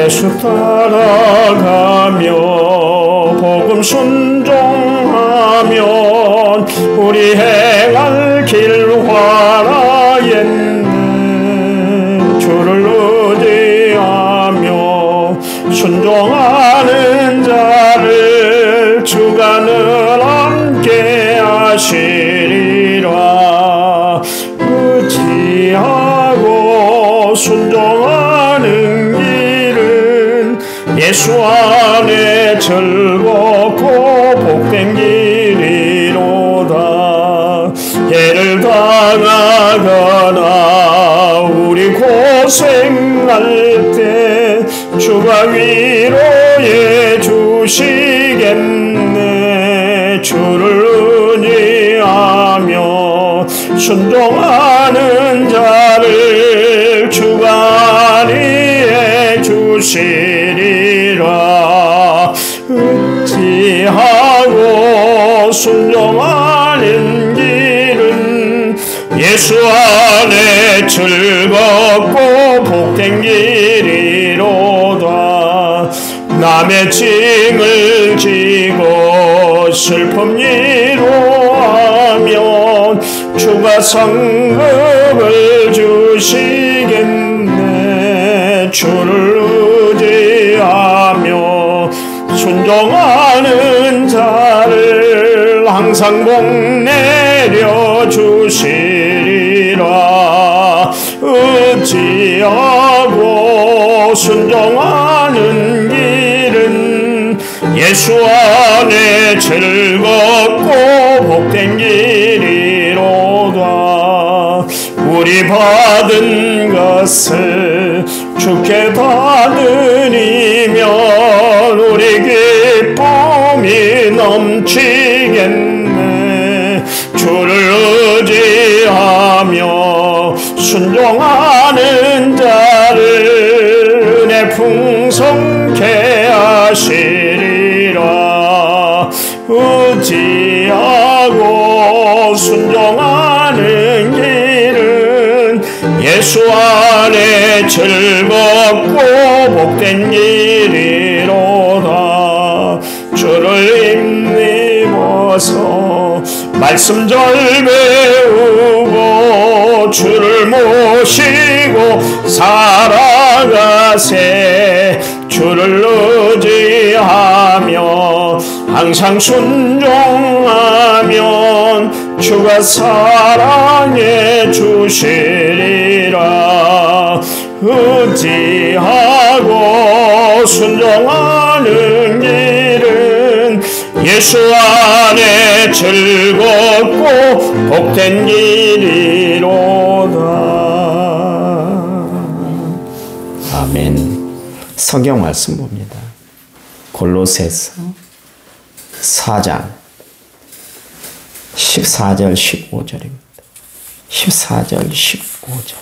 예수 따라가며 복음 순종하면 우리 행할 길 화라였네. 주를 의지하며 순종하는 자를 주가 늘 함께 하시리라. 의지하고 순종하는 길은 예수 안에 즐겁고 복된 길이로다. 예를 당하거나 우리 고생할 때 주가 위로해 주시겠네. 주를 의지하며 순종하는 자를 주가 안위해 주시리라. 의지하고 순종하는 길은 예수 안에 즐겁고 복된 길이로다. 남의 짐을 지고 슬픔 위로하면 주가 상급을 주시겠네. 주를 의지하며 순종하는 자를 항상 복 내려주시리라. 의지하고 순종하는 길은 예수 안에 즐겁고 복된 길이로다. 우리 받은 것을 주께 받으리면 우리 기쁨이 넘치겠네. 주를 의지하며 순종하는 자를 은혜 풍성케 하시리라. 의지하고 순종하는 길은 예수 안에 즐겁고 복된 길이로다. 주를 힘입어서 말씀 잘 배우고 주를 모시고 살아가세. 주를 의지하며 항상 순종하면 주가 사랑해 주시리라. 의지하고 순종하는 길은 예수 안에 즐겁고 복된 길이로다. 아멘. 성경 말씀 봅니다. 골로새서 4장 14절 15절입니다. 14절 15절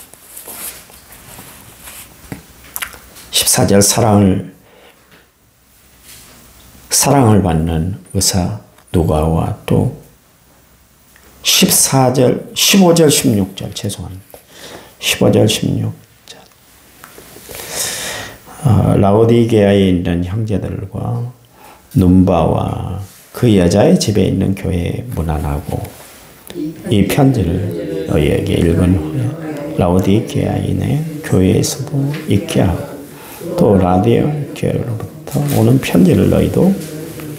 14절 사랑을 받는 의사 누가와 또 15절 16절 죄송합니다. 15절 16절 라오디게아에 있는 형제들과 눈바와 그 여자의 집에 있는 교회에 문안하고 이 편지를 너희에게 읽은 후에 라오디게아인의 교회에서도 읽게 하고 또 라디오교회로부터 오는 편지를 너희도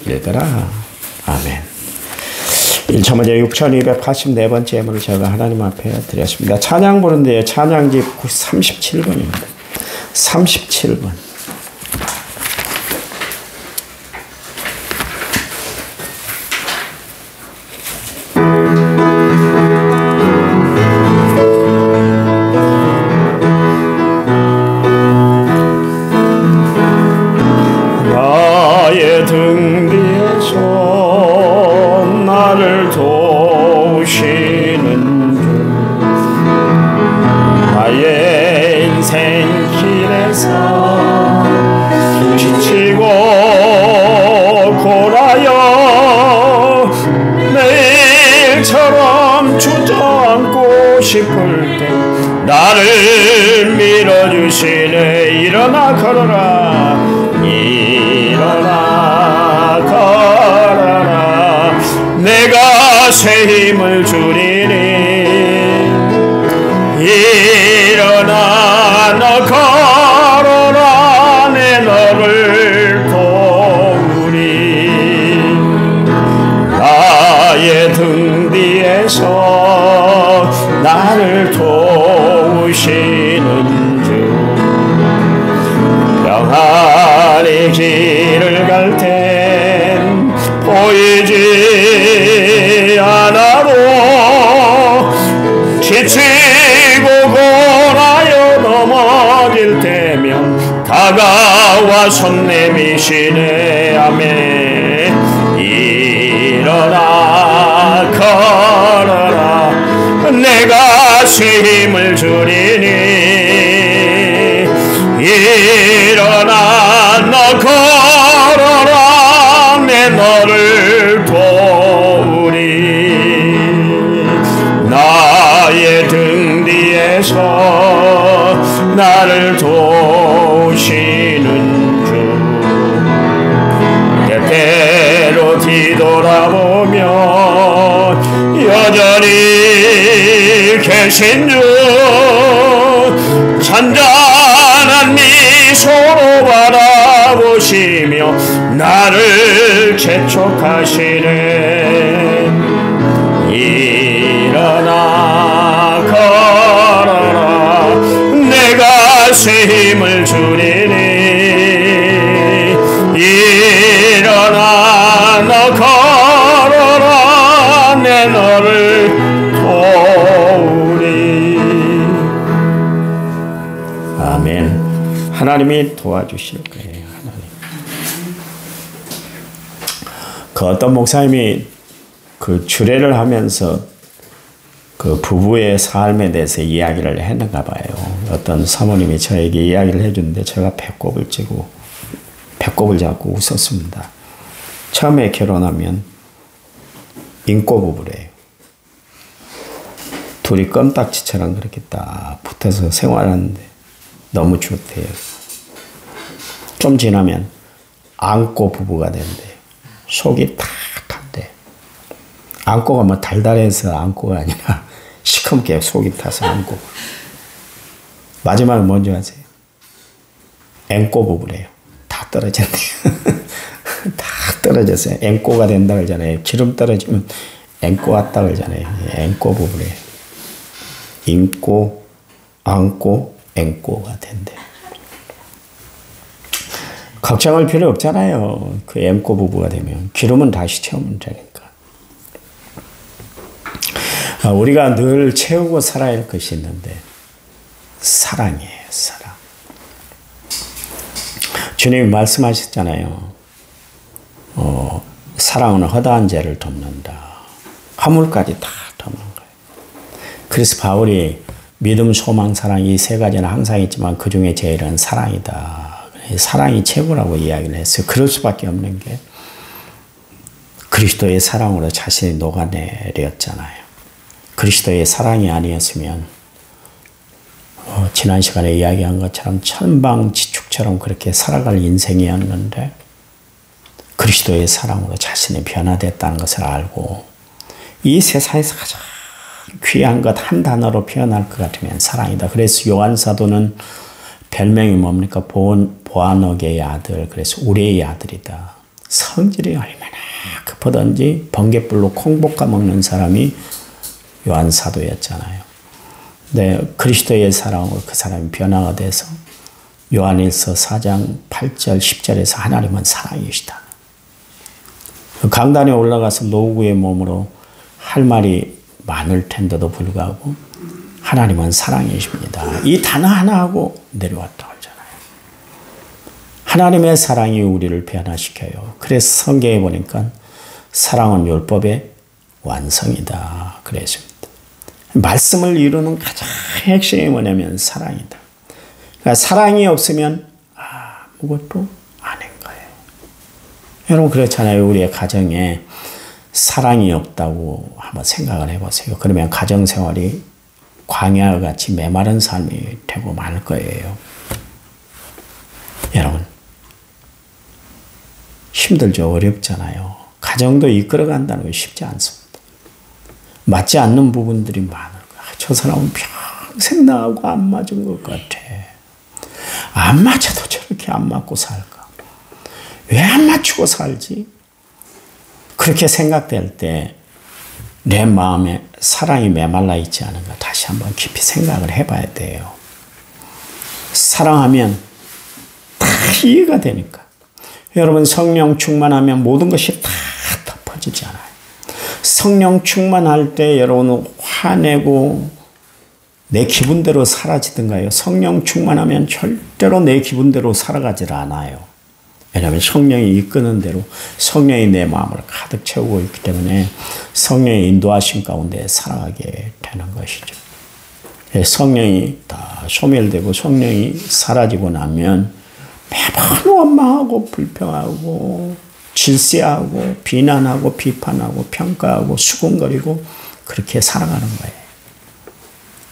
읽어라. 아멘. 1차 먼저 6284번째 예물을 제가 하나님 앞에 드렸습니다. 찬양 부른데요. 찬양집 37번입니다. 37번. 나의 등 뒤에서 나를 도우시는 주, 나의 인생길에서 지치고 골아여 내일처럼 주저앉고 싶을 때 나를 밀어주시네. 일어나 걸어라. 일어나 걸어라. 내가 새 힘을 주리니. 일어나 너 걸어라. 내 너를 도우리. 나의 등 뒤에서 나를 도우시는 주. 평안히 길을 갈 땐 보이지 않아도 지치고 고라여 넘어질 때면 다가와 손 내미시네. 아멘. 일어나 걸어라. 내가 새 힘을 주리니. 일어나 너 걸어라. 내 너를 도우리. 나의 등 뒤에서 나를 도우시는 주. 때때로 뒤돌아보면 여전히 계신 주. 잔잔한 미소로 바라보시며 나를 재촉하시네. 일어나 걸어라. 내가 새 힘을 주리니. 일어나 너 걸어라. 내 너를 도우리. 아멘. 하나님이 도와주실 거예요. 하나님. 그 어떤 목사님이 그 주례를 하면서 그 부부의 삶에 대해서 이야기를 했는가 봐요. 어떤 사모님이 저에게 이야기를 해주는데 제가 배꼽을 잡고 웃었습니다. 처음에 결혼하면 인꼬 부부래요. 둘이 껌딱지처럼 그렇게 딱 붙어서 생활하는데 너무 좋대요. 좀 지나면 안고 부부가 된대요. 속이 탁한데. 안고가 뭐 달달해서 안고가 아니라 시커멓게 속이 타서 안고. 마지막에 뭔지 아세요? 앵꼬 부부래요. 다 떨어졌네요. 다 떨어졌어요. 앵꼬가 된다 그러잖아요. 기름 떨어지면 앵꼬 왔다 그러잖아요. 앵꼬 부부래요. 인꼬, 안꼬, 앵꼬가 된대. 걱정할 필요 없잖아요. 그 앵꼬 부부가 되면. 기름은 다시 채우면 되니까. 우리가 늘 채우고 살아야 할 것이 있는데 사랑이에요. 사랑. 주님이 말씀하셨잖아요. 사랑은 허다한 죄를 덮는다. 화물까지 다 덮는 거예요. 그래서 바울이 믿음, 소망, 사랑 이 세 가지는 항상 있지만 그 중에 제일은 사랑이다. 사랑이 최고라고 이야기를 했어요. 그럴 수밖에 없는 게 그리스도의 사랑으로 자신이 녹아내렸잖아요. 그리스도의 사랑이 아니었으면 지난 시간에 이야기한 것처럼 천방지축처럼 그렇게 살아갈 인생이었는데 그리스도의 사랑으로 자신이 변화됐다는 것을 알고 이 세상에서 가장 귀한 것 한 단어로 표현할 것 같으면 사랑이다. 그래서 요한 사도는 별명이 뭡니까? 보아너게의 아들. 그래서 우리의 아들이다. 성질이 얼마나 급하던지 번갯불로 콩 볶아 먹는 사람이 요한 사도였잖아요. 네, 그리스도의 사랑으로 그 사람이 변화가 돼서 요한일서 4장 8절 10절에서 하나님은 사랑이시다. 강단에 올라가서 노구의 몸으로 할 말이 많을 텐데도 불구하고 하나님은 사랑이십니다. 이 단어 하나하고 내려왔다고 하잖아요. 하나님의 사랑이 우리를 변화시켜요. 그래서 성경에 보니까 사랑은 율법의 완성이다. 그랬습니다. 말씀을 이루는 가장 핵심이 뭐냐면 사랑이다. 그러니까 사랑이 없으면 아무것도 아닌 거예요. 여러분 그렇잖아요. 우리의 가정에 사랑이 없다고 한번 생각을 해보세요. 그러면 가정생활이 광야와 같이 메마른 삶이 되고 말 거예요. 여러분, 힘들죠. 어렵잖아요. 가정도 이끌어간다는 거 쉽지 않습니다. 맞지 않는 부분들이 많을 거야. 저 사람은 평생 나하고 안 맞은 것 같아. 안 맞아도 저렇게 안 맞고 살까? 왜 안 맞추고 살지? 그렇게 생각될 때 내 마음에 사랑이 메말라 있지 않은가 다시 한번 깊이 생각을 해봐야 돼요. 사랑하면 다 이해가 되니까. 여러분, 성령 충만하면 모든 것이 다 덮어지지 않아요. 성령 충만할 때 여러분은 화내고 내 기분대로 사라지던가요. 성령 충만하면 절대로 내 기분대로 살아가질 않아요. 왜냐하면 성령이 이끄는 대로 성령이 내 마음을 가득 채우고 있기 때문에 성령의 인도하심 가운데 살아가게 되는 것이죠. 성령이 다 소멸되고 성령이 사라지고 나면 매번 원망하고 불평하고 질세하고 비난하고 비판하고 평가하고 수군거리고 그렇게 살아가는 거예요.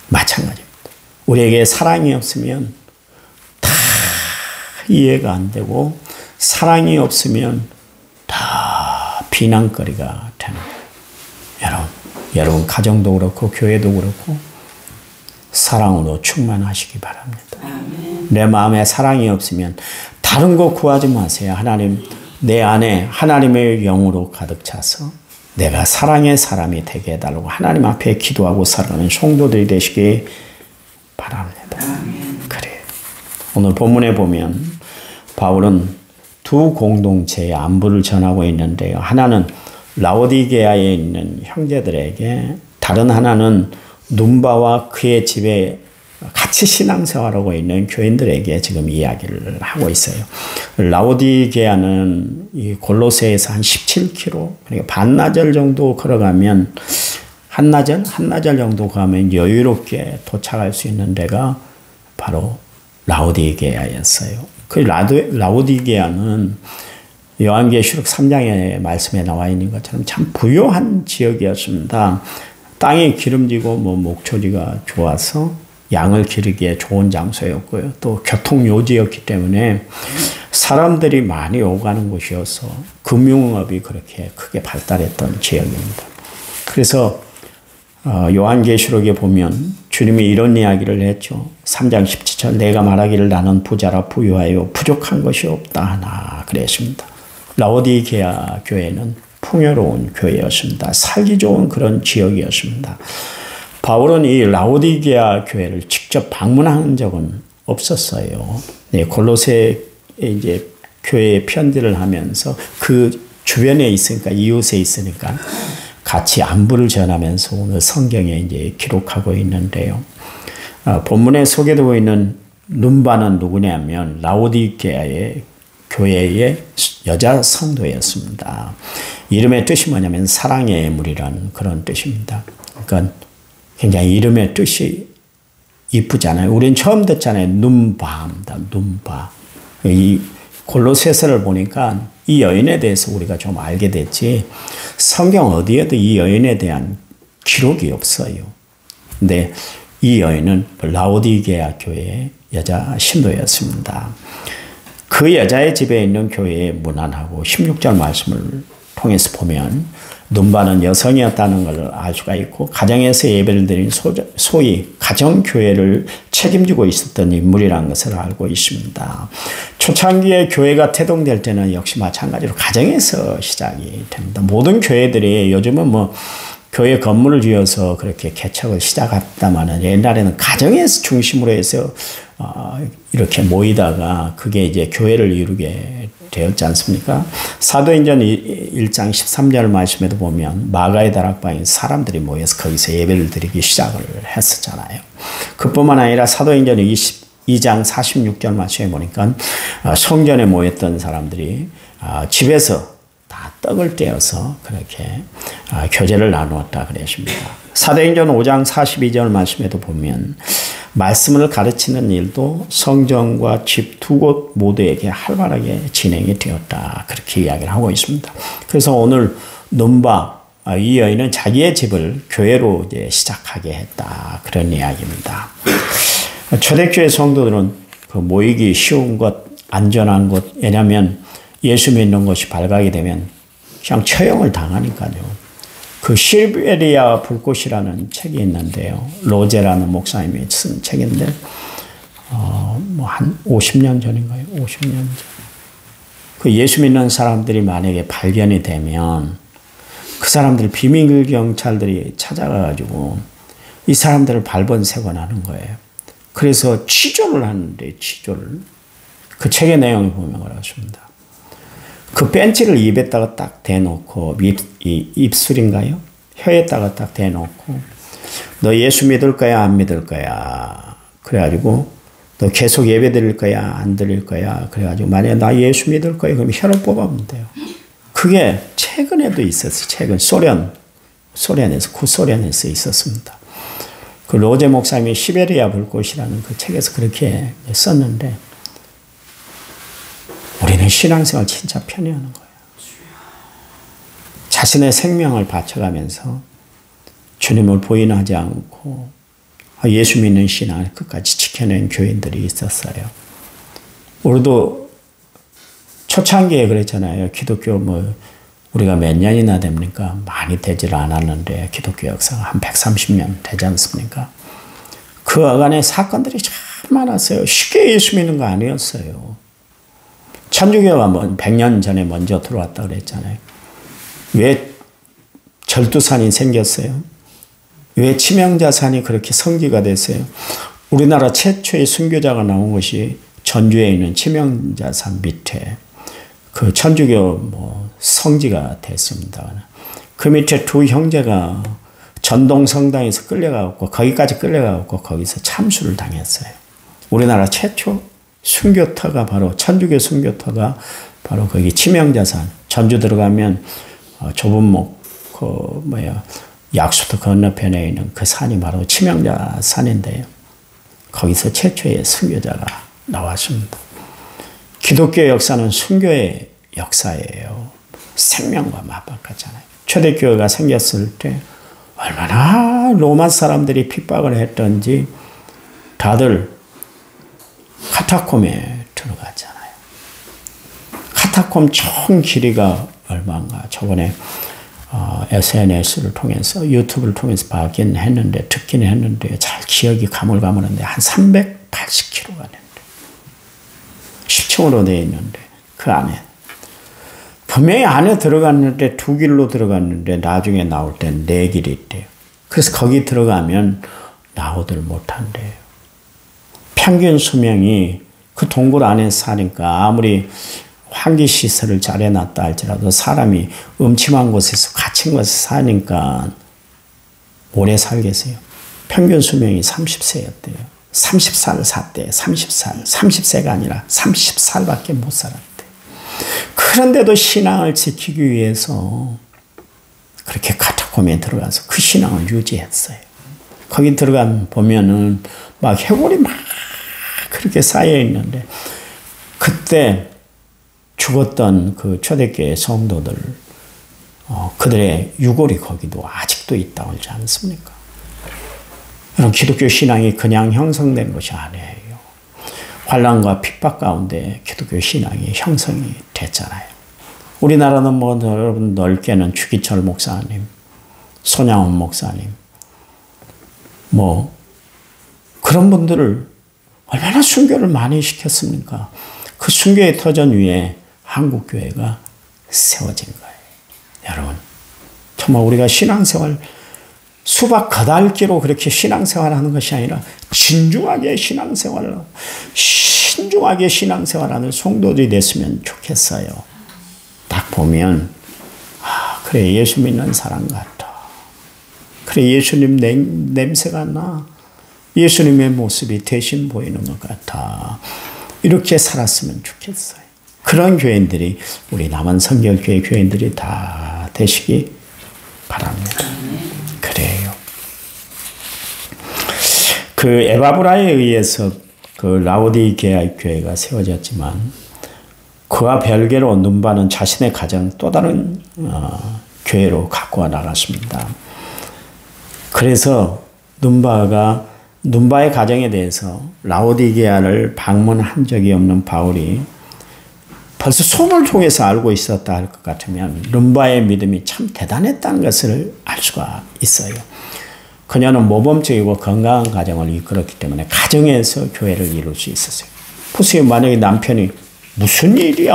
마찬가지입니다. 우리에게 사랑이 없으면 다 이해가 안 되고 사랑이 없으면 다 비난거리가 되는 거예요. 여러분 가정도 그렇고 교회도 그렇고 사랑으로 충만하시기 바랍니다. 내 마음에 사랑이 없으면 다른 거 구하지 마세요. 하나님, 내 안에 하나님의 영으로 가득 차서 내가 사랑의 사람이 되게 해달라고 하나님 앞에 기도하고 살아가는 성도들이 되시기 바랍니다. 그래요. 오늘 본문에 보면 바울은 두 공동체의 안부를 전하고 있는데요. 하나는 라오디게아에 있는 형제들에게, 다른 하나는 눈바와 그의 집에 같이 신앙생활하고 있는 교인들에게 지금 이야기를 하고 있어요. 라오디게아는 이 골로새에서 한 17km, 그러니까 반나절 정도 걸어가면 한나절 정도 가면 여유롭게 도착할 수 있는 데가 바로 라오디게아였어요. 그 라오디게아는 요한계시록 3장의 말씀에 나와 있는 것처럼 참 부유한 지역이었습니다. 땅이 기름지고 목초지가 좋아서 양을 기르기에 좋은 장소였고요. 또 교통요지였기 때문에 사람들이 많이 오가는 곳이어서 금융업이 그렇게 크게 발달했던 지역입니다. 그래서 요한계시록에 보면 주님이 이런 이야기를 했죠. 3장 17절 내가 말하기를 나는 부자라 부유하여 부족한 것이 없다 하나 그랬습니다. 라오디게아 교회는 풍요로운 교회였습니다. 살기 좋은 그런 지역이었습니다. 바울은 이 라오디게아 교회를 직접 방문한 적은 없었어요. 네, 골로새 이제 교회에 편지를 하면서 그 주변에 있으니까, 이웃에 있으니까 같이 안부를 전하면서 오늘 성경에 이제 기록하고 있는데요. 본문에 소개되고 있는 눈바는 누구냐면 라오디게아의 교회의 여자 성도였습니다. 이름의 뜻이 뭐냐면 사랑의 물이라는 그런 뜻입니다. 그러니까 굉장히 이름의 뜻이 이쁘잖아요. 우리는 처음 듣잖아요. 눈바입니다. 눈바. 이 골로새서를 보니까 이 여인에 대해서 우리가 좀 알게 됐지, 성경 어디에도 이 여인에 대한 기록이 없어요. 근데 이 여인은 라오디게아 교회의 여자 신도였습니다. 그 여자의 집에 있는 교회에 문안하고 16절 말씀을 통해서 보면 눈바는 여성이었다는 걸 알 수가 있고 가정에서 예배를 드린 소위 가정교회를 책임지고 있었던 인물이라는 것을 알고 있습니다. 초창기에 교회가 태동될 때는 역시 마찬가지로 가정에서 시작이 됩니다. 모든 교회들이 요즘은 교회 건물을 지어서 그렇게 개척을 시작했다마는 옛날에는 가정에서 중심으로 해서 이렇게 모이다가 그게 이제 교회를 이루게 되었지 않습니까? 사도행전 1장 13절 말씀에도 보면 마가의 다락방에 사람들이 모여서 거기서 예배를 드리기 시작을 했었잖아요. 그뿐만 아니라 사도행전 22장 46절 말씀에 보니까 성전에 모였던 사람들이 집에서 다 떡을 떼어서 그렇게 교제를 나누었다 그랬습니다. 사도행전 5장 42절 말씀에도 보면 말씀을 가르치는 일도 성전과 집 두 곳 모두에게 활발하게 진행이 되었다. 그렇게 이야기를 하고 있습니다. 그래서 오늘 눈바, 이 여인은 자기의 집을 교회로 이제 시작하게 했다. 그런 이야기입니다. 초대교회 성도들은 그 모이기 쉬운 곳, 안전한 곳, 왜냐하면 예수 믿는 것이 발각이 되면 그냥 처형을 당하니까요. 그 시베리아 불꽃이라는 책이 있는데요. 로제라는 목사님이 쓴 책인데, 뭐 한 50년 전인가요? 50년 전. 그 예수 믿는 사람들이 만약에 발견이 되면 그 사람들 비밀 경찰들이 찾아가가지고 이 사람들을 발본색원하는 거예요. 그래서 취조를 하는데, 취조를. 그 책의 내용을 보면 그렇습니다. 그 벤치를 입에다가 딱 대놓고, 입술인가요? 혀에다가 딱 대놓고, 너 예수 믿을 거야, 안 믿을 거야? 그래가지고, 너 계속 예배 드릴 거야, 안 드릴 거야? 그래가지고, 만약에 나 예수 믿을 거야, 그럼 혀를 뽑아보면 돼요. 그게 최근에도 있었어요. 최근 소련에서, 구소련에서 있었습니다. 그 로제 목사님이 시베리아 불꽃이라는 그 책에서 그렇게 썼는데, 우리는 신앙생활 진짜 편히 하는 거예요. 자신의 생명을 바쳐가면서 주님을 부인하지 않고 예수 믿는 신앙을 끝까지 지켜낸 교인들이 있었어요. 우리도 초창기에 그랬잖아요. 기독교 우리가 몇 년이나 됩니까? 많이 되질 않았는데 기독교 역사가 한 130년 되지 않습니까? 그 안에 사건들이 참 많았어요. 쉽게 예수 믿는 거 아니었어요. 천주교가 100년 전에 먼저 들어왔다 그랬잖아요. 왜 절두산이 생겼어요? 왜 치명자산이 그렇게 성지가 됐어요? 우리나라 최초의 순교자가 나온 것이 전주에 있는 치명자산 밑에 그 천주교 성지가 됐습니다. 그 밑에 두 형제가 전동 성당에서 끌려가고 거기까지 끌려가고 거기서 참수를 당했어요. 우리나라 최초 순교터가 바로 천주교 순교터가 바로 거기 치명자산. 전주 들어가면 좁은 약수터 건너편에 있는 그 산이 바로 치명자산인데요. 거기서 최초의 순교자가 나왔습니다. 기독교 역사는 순교의 역사예요. 생명과 맞바꿨잖아요. 초대교회가 생겼을 때 얼마나 로마 사람들이 핍박을 했던지 다들 카타콤에 들어갔잖아요. 카타콤 총 길이가 얼마인가. 저번에 SNS를 통해서 유튜브를 통해서 봤긴 했는데 듣긴 했는데 잘 기억이 가물가물한데 한 380km가 된대. 10층으로 되어 있는데 그 안에 분명히 안에 들어갔는데 두 길로 들어갔는데 나중에 나올 땐 네 길이 있대요. 그래서 거기 들어가면 나오들 못한대요. 평균 수명이 그 동굴 안에 사니까 아무리 환기시설을 잘 해놨다 할지라도 사람이 음침한 곳에서 갇힌 곳에서 사니까 오래 살겠어요. 평균 수명이 30세였대요. 30살 샀대요. 30살. 30세가 아니라 30살밖에 못 살았대요. 그런데도 신앙을 지키기 위해서 그렇게 카타콤에 들어가서 그 신앙을 유지했어요. 거기 들어가면 보면은 막 해골이 막 그렇게 쌓여 있는데 그때 죽었던 그 초대교회 성도들 그들의 유골이 거기도 아직도 있다고 하지 않습니까? 그럼 기독교 신앙이 그냥 형성된 것이 아니에요. 환난과 핍박 가운데 기독교 신앙이 형성이 됐잖아요. 우리나라는 여러분 넓게는 주기철 목사님, 손양원 목사님, 그런 분들을 얼마나 순교를 많이 시켰습니까? 그 순교의 터전 위에 한국교회가 세워진 거예요. 여러분, 정말 우리가 신앙생활 수박 거달기로 그렇게 신앙생활하는 것이 아니라 진중하게 신중하게 신앙생활하는 성도들이 됐으면 좋겠어요. 딱 보면 그래 예수 믿는 사람 같아. 그래 예수님 냄새가 나. 예수님의 모습이 대신 보이는 것 같아. 이렇게 살았으면 좋겠어요. 그런 교인들이 우리 남한 성결교회 교인들이 다 되시기 바랍니다. 그래요. 그 에바브라에 의해서 그 라오디게아 교회가 세워졌지만 그와 별개로 눈바는 자신의 가정 또 다른 교회로 갖고 나갔습니다. 그래서 눈바의 가정에 대해서 라오디게아를 방문한 적이 없는 바울이 벌써 손을 통해서 알고 있었다 할 것 같으면 눈바의 믿음이 참 대단했다는 것을 알 수가 있어요. 그녀는 모범적이고 건강한 가정을 이끌었기 때문에 가정에서 교회를 이룰 수 있었어요. 보세요. 만약에 남편이 무슨 일이야?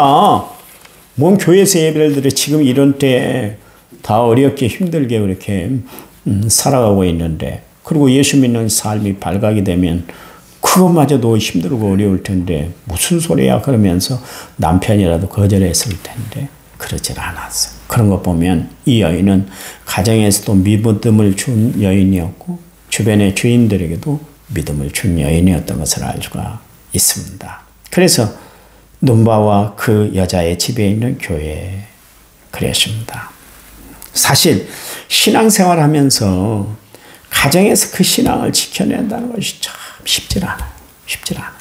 뭔 교회에서 예배를 드려 지금 이런 때 다 어렵게 힘들게 그렇게 살아가고 있는데 그리고 예수 믿는 삶이 발각이 되면 그것마저도 힘들고 어려울 텐데 무슨 소리야 그러면서 남편이라도 거절했을 텐데 그러질 않았어요. 그런 것 보면 이 여인은 가정에서도 믿음을 준 여인이었고 주변의 주인들에게도 믿음을 준 여인이었던 것을 알 수가 있습니다. 그래서 눈바와 그 여자의 집에 있는 교회에 그랬습니다. 사실 신앙생활 하면서 가정에서 그 신앙을 지켜낸다는 것이 참 쉽질 않아요. 쉽질 않아요.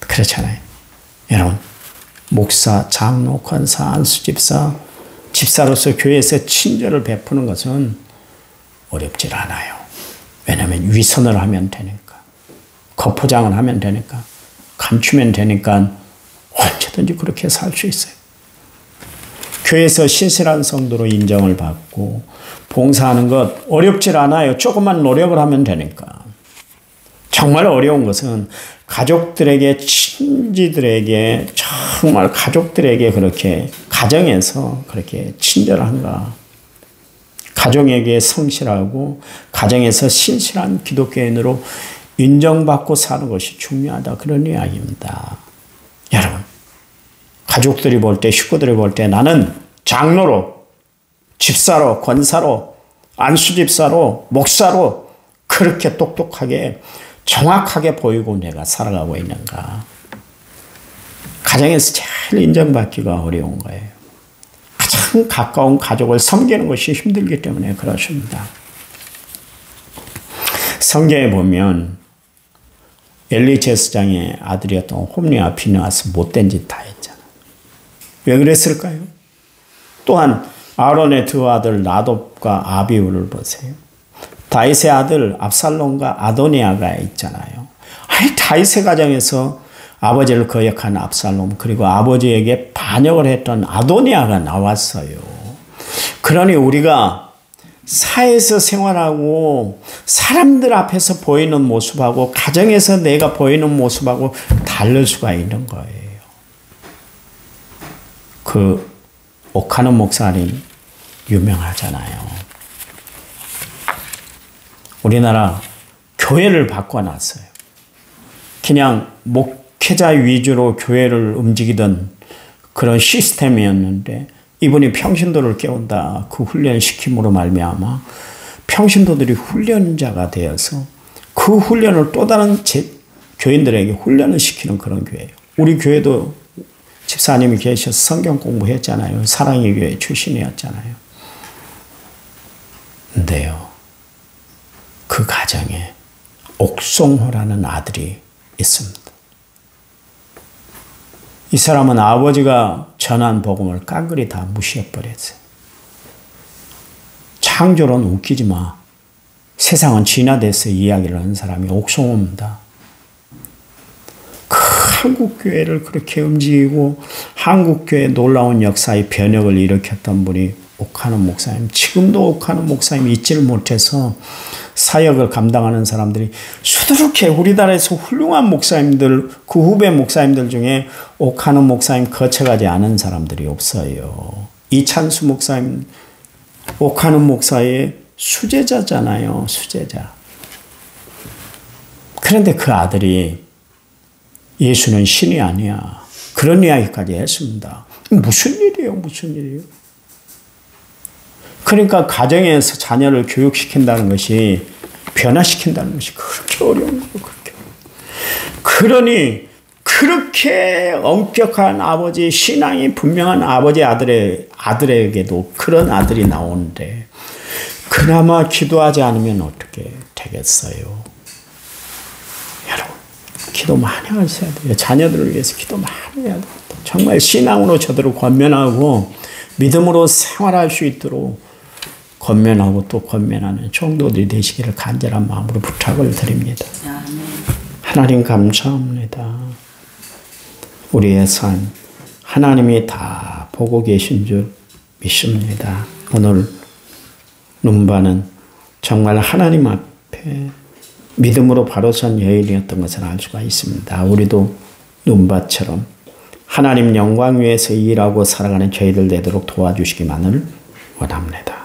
그렇잖아요. 여러분, 목사, 장로, 권사, 안수집사, 집사로서 교회에서 친절을 베푸는 것은 어렵질 않아요. 왜냐하면 위선을 하면 되니까. 거포장을 하면 되니까. 감추면 되니까 언제든지 그렇게 살 수 있어요. 교회에서 신실한 성도로 인정을 받고 봉사하는 것 어렵질 않아요. 조금만 노력을 하면 되니까. 정말 어려운 것은 가족들에게, 친지들에게, 정말 가족들에게 그렇게 가정에서 그렇게 친절한가. 가정에게 성실하고 가정에서 신실한 기독교인으로 인정받고 사는 것이 중요하다. 그런 이야기입니다. 여러분, 가족들이 볼 때, 식구들이 볼 때 나는 장로로, 집사로, 권사로, 안수집사로, 목사로 그렇게 똑똑하게 정확하게 보이고 내가 살아가고 있는가. 가정에서 제일 인정받기가 어려운 거예요. 가장 가까운 가족을 섬기는 것이 힘들기 때문에 그렇습니다. 성경에 보면 엘리 제사장의 아들이었던 홈리와 비느하스 못된 짓 다 했잖아요. 왜 그랬을까요? 또한 아론의 두 아들 나돔과 아비후를 보세요. 다윗의 아들 압살롬과 아도니아가 있잖아요. 아니 다윗의 가정에서 아버지를 거역한 압살롬 그리고 아버지에게 반역을 했던 아도니아가 나왔어요. 그러니 우리가 사회에서 생활하고 사람들 앞에서 보이는 모습하고 가정에서 내가 보이는 모습하고 다를 수가 있는 거예요. 그 옥하는 목사님 유명하잖아요. 우리나라 교회를 바꿔놨어요. 그냥 목회자 위주로 교회를 움직이던 그런 시스템이었는데 이분이 평신도를 깨운다. 그 훈련시킴으로 말미암아 평신도들이 훈련자가 되어서 그 훈련을 또 다른 교인들에게 훈련을 시키는 그런 교회예요. 우리 교회도 집사님이 계셔서 성경 공부했잖아요. 사랑의 교회 출신이었잖아요. 근데요, 그 가정에 옥송호라는 아들이 있습니다. 이 사람은 아버지가 전한 복음을 깡그리 다 무시해버렸어요. 창조론 웃기지 마. 세상은 진화돼서 이야기를 하는 사람이 옥송호입니다. 그 한국교회를 그렇게 움직이고 한국교회 놀라운 역사의 변혁을 일으켰던 분이 옥하는 목사님. 지금도 옥하는 목사님이 있지를 못해서 사역을 감당하는 사람들이 수두룩해. 우리나라에서 훌륭한 목사님들, 그 후배 목사님들 중에 옥하는 목사님 거쳐가지 않은 사람들이 없어요. 이찬수 목사님, 옥하는 목사의 수제자잖아요. 수제자. 그런데 그 아들이 예수는 신이 아니야. 그런 이야기까지 했습니다. 무슨 일이에요? 무슨 일이에요? 그러니까 가정에서 자녀를 교육시킨다는 것이 변화시킨다는 것이 그렇게 어려운 거예요. 그렇게. 그러니 그렇게 엄격한 아버지, 신앙이 분명한 아버지 아들에게도 그런 아들이 나오는데 그나마 기도하지 않으면 어떻게 되겠어요? 여러분, 기도 많이 하셔야 돼요. 자녀들을 위해서 기도 많이 해야 돼요. 정말 신앙으로 저들을 권면하고 믿음으로 생활할 수 있도록 권면하고 또 권면하는 성도들이 되시기를 간절한 마음으로 부탁을 드립니다. 하나님 감사합니다. 우리의 삶 하나님이 다 보고 계신 줄 믿습니다. 오늘 눈바는 정말 하나님 앞에 믿음으로 바로 선 여인이었던 것을 알 수가 있습니다. 우리도 눈바처럼 하나님 영광 위에서 일하고 살아가는 저희들 되도록 도와주시기만을 원합니다.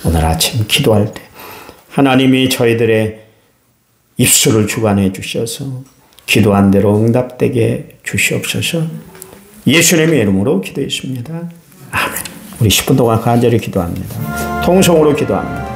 오늘 아침 기도할 때 하나님이 저희들의 입술을 주관해 주셔서 기도한 대로 응답되게 주시옵소서. 예수님의 이름으로 기도했습니다. 아멘. 우리 10분 동안 간절히 기도합니다. 통성으로 기도합니다.